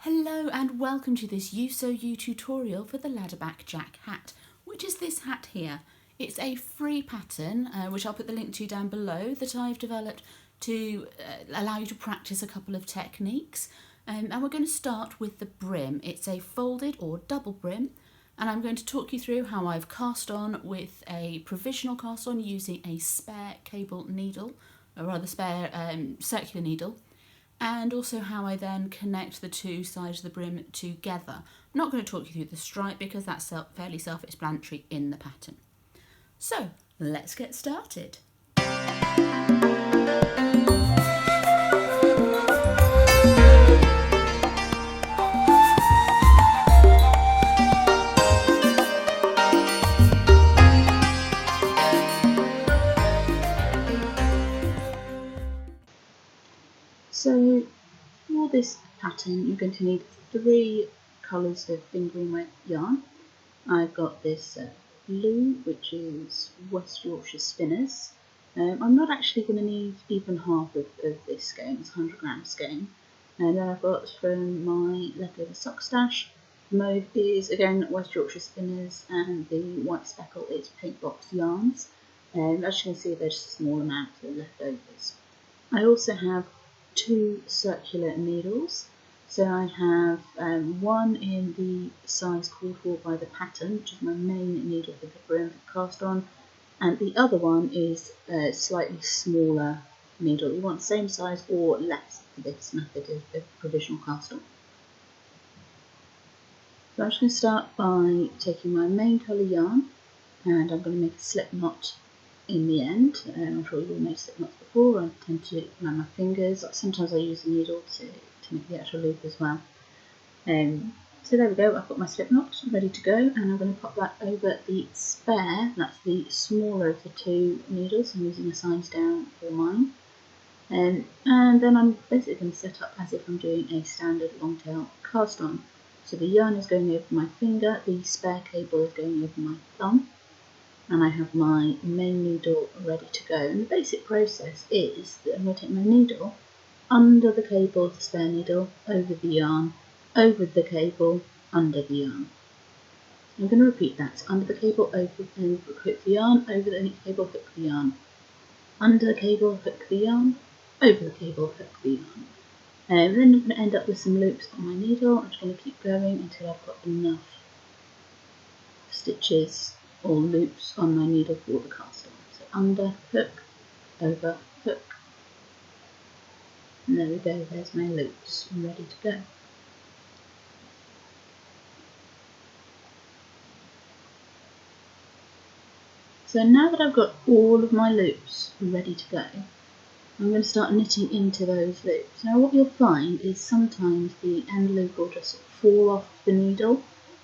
Hello and welcome to this You So You tutorial for the Ladderback Jack hat, which is this hat here. It's a free pattern, which I'll put the link to down below, that I've developed to allow you to practice a couple of techniques. And we're going to start with the brim. It's a folded or double brim, and I'm going to talk you through how I've cast on with a provisional cast on using a spare cable needle, or rather spare circular needle, and also how I then connect the two sides of the brim together. I'm not going to talk you through the stripe because that's fairly self-explanatory in the pattern. So let's get started. So for this pattern you're going to need 3 colours of fingering weight yarn. I've got this blue, which is West Yorkshire Spinners. I'm not actually going to need even half of this skein, it's 100 gram skein. And then I've got from my leftover sock stash, the mauve is again West Yorkshire Spinners, and the white speckle is Paint Box Yarns. As you can see, there's a small amount of leftovers. I also have 2 circular needles. So I have one in the size called for by the pattern, which is my main needle for the brim cast on, and the other one is a slightly smaller needle. You want the same size or less for this method of provisional cast on. So I'm just going to start by taking my main colour yarn, and I'm going to make a slip knot in the end. I'm sure you've all made slip knots before. I tend to around my fingers. Sometimes I use the needle to make the actual loop as well. So there we go, I've got my slip knot ready to go, and I'm going to pop that over the spare, that's the smaller of the 2 needles. I'm using a size down for mine. And then I'm basically going to set up as if I'm doing a standard long tail cast on. So the yarn is going over my finger, the spare cable is going over my thumb, and I have my main needle ready to go. And the basic process is that I'm going to take my needle under the cable of the spare needle, over the yarn, over the cable, under the yarn. I'm going to repeat that. So under the cable, over and hook the yarn, over the cable, hook the yarn. Under the cable, hook the yarn, over the cable, hook the yarn. And then I'm going to end up with some loops on my needle. I'm just going to keep going until I've got enough stitches or loops on my needle for the cast on. So under, hook, over, hook. And there we go, there's my loops, I'm ready to go. So now that I've got all of my loops ready to go, I'm going to start knitting into those loops. Now what you'll find is sometimes the end loop will just fall off the needle,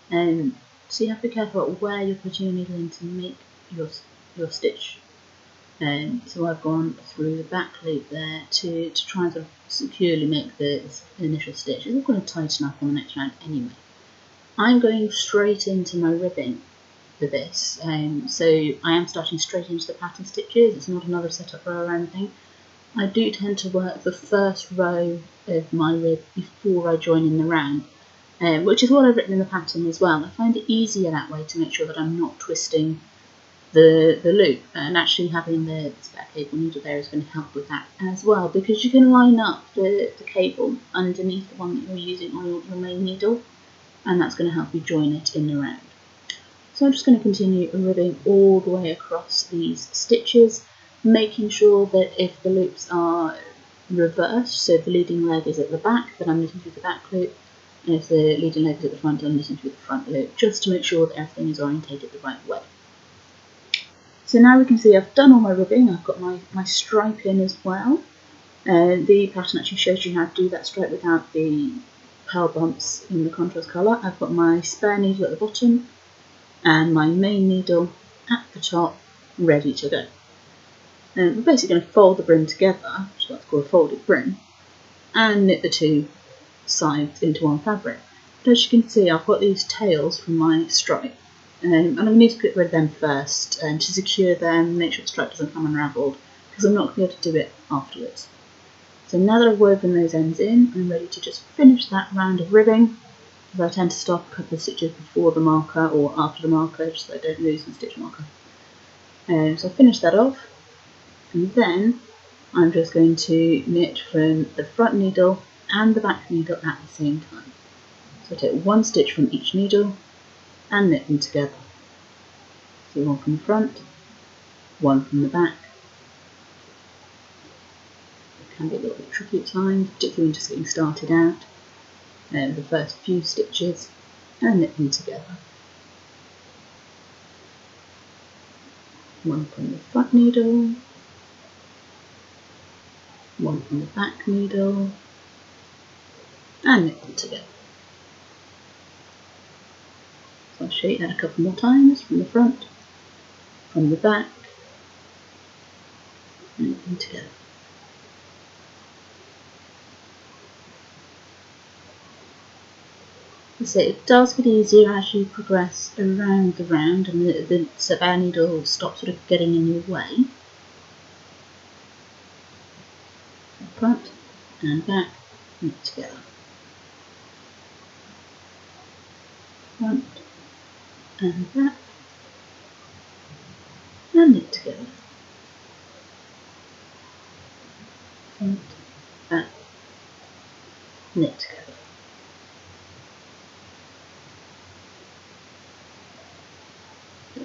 and so you have to be careful about where you're putting your needle in to make your stitch. So I've gone through the back loop there to try and sort of securely make the initial stitch. It's all going to tighten up on the next round anyway. I'm going straight into my ribbing for this, so I am starting straight into the pattern stitches. It's not another setup row or anything. I do tend to work the first row of my rib before I join in the round, which is what I've written in the pattern as well. I find it easier that way to make sure that I'm not twisting the loop, and actually having the spare cable needle there is going to help with that as well, because you can line up the cable underneath the one that you're using on your main needle, and that's going to help you join it in the round. So I'm just going to continue ribbing all the way across these stitches, making sure that if the loops are reversed, so the leading leg is at the back, then I'm knitting through the back loop, and if the leading leg is at the front, I'm knitting through the front loop, just to make sure that everything is orientated the right way. So now we can see I've done all my ribbing, I've got my stripe in as well. The pattern actually shows you how to do that stripe without the pearl bumps in the contrast colour. I've got my spare needle at the bottom and my main needle at the top, ready to go. And we're basically going to fold the brim together, so that's called a folded brim, and knit the 2 sides into one fabric. But as you can see, I've got these tails from my stripe. And I'm going to need to get rid of them first to secure them, make sure the stripe doesn't come unravelled, because I'm not going to be able to do it afterwards. So now that I've woven those ends in, I'm ready to just finish that round of ribbing. I tend to stop a couple of stitches before the marker or after the marker, just so I don't lose my stitch marker. So I finish that off, and then I'm just going to knit from the front needle and the back needle at the same time. So I take one stitch from each needle and knit them together. So one from the front, one from the back. It can be a little bit tricky at times, particularly when just getting started out. The first few stitches and knit them together. One from the front needle, one from the back needle, and knit them together. So I'll show you that a couple more times, from the front, from the back, and knit them together. So it does get easier as you progress around the round and the surveyor needle stops sort of getting in your way. Front and back, knit together. Front and back, and knit together. Front, back, knit together.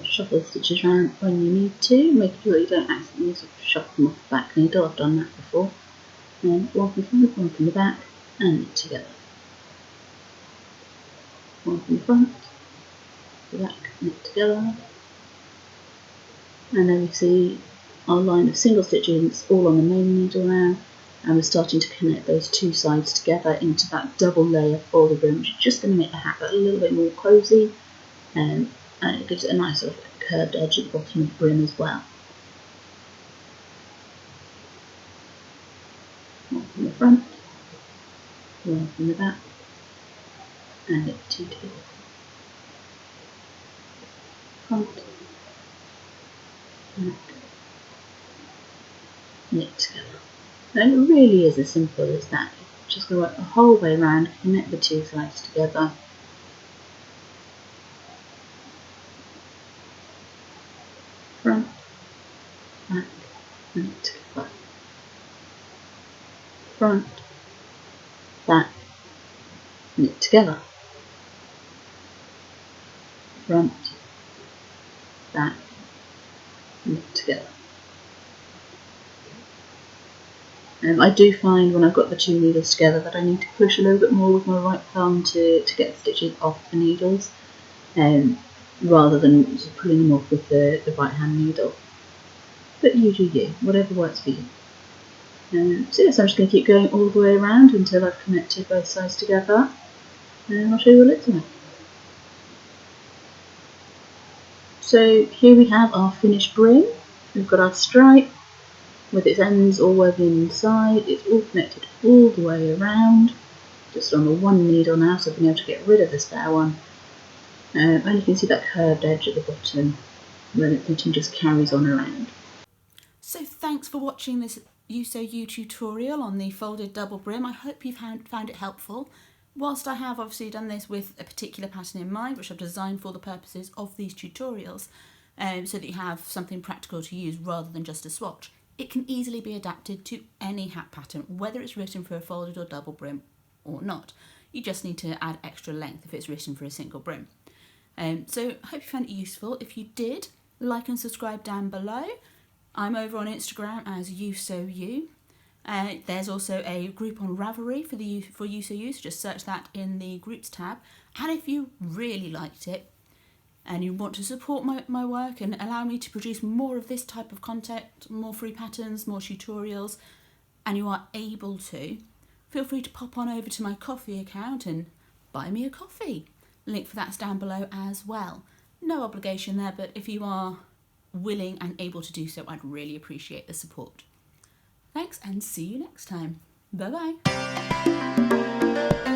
Shuffle the stitches around when you need to, make sure you don't accidentally sort of shuffle them off the back needle. I've done that before. And one from the front, one from the back, and knit together. One from the front, the back, knit together. And then we see our line of single stitches all on the main needle now, and we're starting to connect those two sides together into that double layer folded brim, which is just going to make the hat a little bit more cosy, and it gives it a nice sort of curved edge at the bottom of the brim as well. One from the front, one from the back, and knit two together. Front, back, knit together. And it really is as simple as that. You're just going to work the whole way around, connect the two sides together. Front, back, knit together. Front, back, knit together. Front, back, knit together. I do find when I've got the two needles together that I need to push a little bit more with my right thumb to get the stitches off the needles, rather than just pulling them off with the right hand needle. But you do you, whatever works for you. So yes, I'm just going to keep going all the way around until I've connected both sides together, and I'll show you what it looks like. So here we have our finished brim. We've got our stripe with its ends all woven inside. It's all connected all the way around, just on the one needle now, so I've been able to get rid of the spare one. And you can see that curved edge at the bottom, and then the knitting just carries on around. So thanks for watching this You Sew You tutorial on the folded double brim. I hope you found it helpful. Whilst I have obviously done this with a particular pattern in mind, which I've designed for the purposes of these tutorials, so that you have something practical to use rather than just a swatch, it can easily be adapted to any hat pattern, whether it's written for a folded or double brim or not. You just need to add extra length if it's written for a single brim. So I hope you found it useful. If you did, like and subscribe down below. I'm over on Instagram as You Sew You. There's also a group on Ravelry for You Sew You, so just search that in the groups tab. And if you really liked it and you want to support my work and allow me to produce more of this type of content, more free patterns, more tutorials, and you are able to, feel free to pop on over to my Ko-fi account and buy me a coffee. Link for that's down below as well. No obligation there, but if you are willing and able to do so, I'd really appreciate the support. Thanks and see you next time. Bye bye.